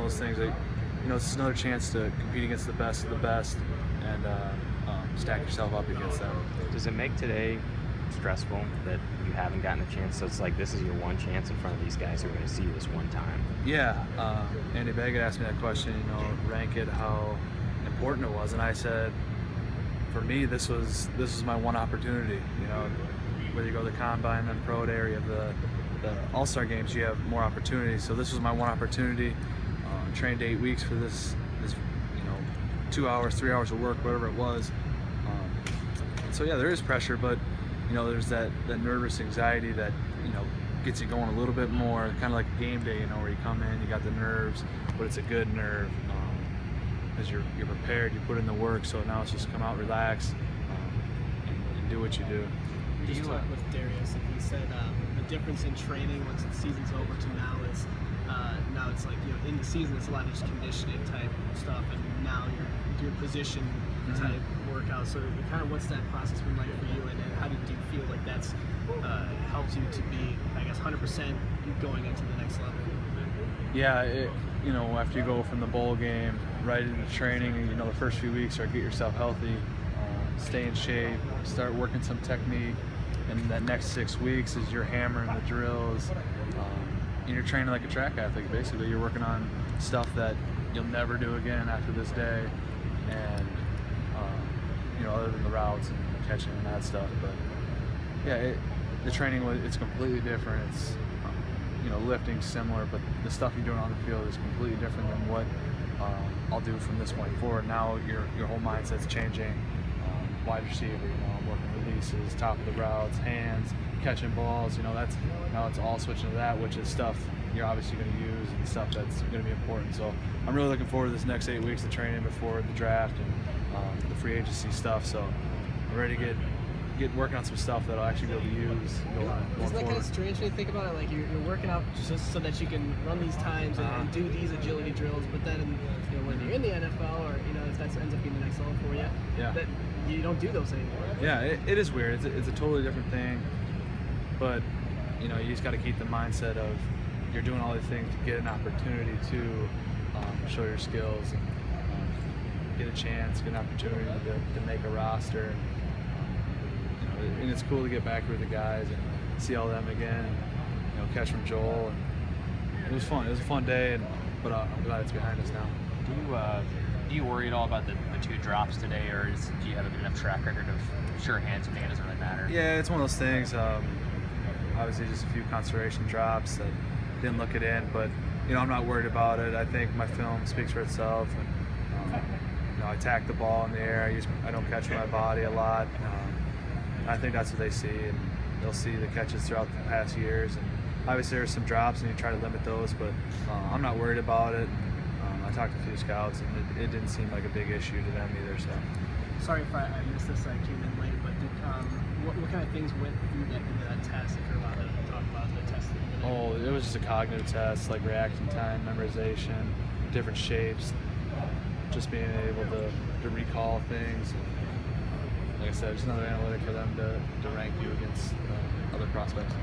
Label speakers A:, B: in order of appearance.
A: one of those things that, it's just another chance to compete against the best of the best and stack yourself up against them.
B: Does it make today stressful that you haven't gotten a chance? So it's like this is your one chance in front of these guys who are going to see you this one time.
A: Yeah, Andy Baggett asked me that question, rank it how important it was, and I said, for me, this was my one opportunity. Whether you go to the combine, then pro day, or you have the All-Star games, you have more opportunities. So this was my one opportunity. Trained 8 weeks for this 2 hours, 3 hours of work, whatever it was. So yeah, there is pressure, but there's that nervous anxiety that gets you going a little bit more, kind of like a game day, where you come in, you got the nerves, but it's a good nerve because you're prepared, you put in the work. So now it's just come out, relax, and do what you do.
C: We just talked with Darius, and he said the difference in training once the season's over to now is now it's like in the season it's a lot of just conditioning type stuff, and now you're doing position type workouts. So kind of what's that process been like for you, and how do you feel like that's helps you to be, I guess, 100% going into the next level?
A: Yeah, after you go from the bowl game right into training, the first few weeks are get yourself healthy, stay in shape, start working some technique, and that next 6 weeks is you're hammering the drills, and you're training like a track athlete. Basically, you're working on stuff that you'll never do again after this day, and other than the routes and catching and that stuff. But yeah, the training it's completely different. It's lifting similar, but the stuff you're doing on the field is completely different than what I'll do from this point forward. Now your whole mindset's changing. Wide receiver, I'm working releases, top of the routes, hands, catching balls. Now it's all switching to that, which is stuff you're obviously going to use and stuff that's going to be important. So I'm really looking forward to this next 8 weeks of training before the draft and the free agency stuff. So I'm ready to get working on some stuff that I'll actually be able to use going
C: Isn't that
A: forward.
C: kind of strange when you think about it? Like you're working out just so that you can run these times and do these agility drills, but then when you're in the NFL, or if that ends up being the next level for you, that you don't do those anymore.
A: Yeah, it is weird. It's a totally different thing, but you just got to keep the mindset of you're doing all these things to get an opportunity to show your skills and get a chance, get an opportunity to make a roster. And it's cool to get back with the guys and see all them again, and catch from Joel. And it was fun. It was a fun day, but I'm glad it's behind us now.
B: Do you worry at all about the 2 drops today, or do you have a good enough track record of sure hands and it doesn't really matter?
A: Yeah, it's one of those things. Obviously, just a few concentration drops that didn't look it in, but I'm not worried about it. I think my film speaks for itself. And, I attack the ball in the air. I don't catch with my body a lot. I think that's what they see, and they'll see the catches throughout the past years. And obviously, there's some drops, and you try to limit those, but I'm not worried about it. I talked to a few scouts, and it didn't seem like a big issue to them either. So,
C: sorry if I missed this. I came in late, but what kind of things went through into that test? If you're allowed to talk about the test.
A: Oh, it was just a cognitive test, like reaction time, memorization, different shapes, just being able to recall things. Like I said, it's another analytic for them to rank you against other prospects.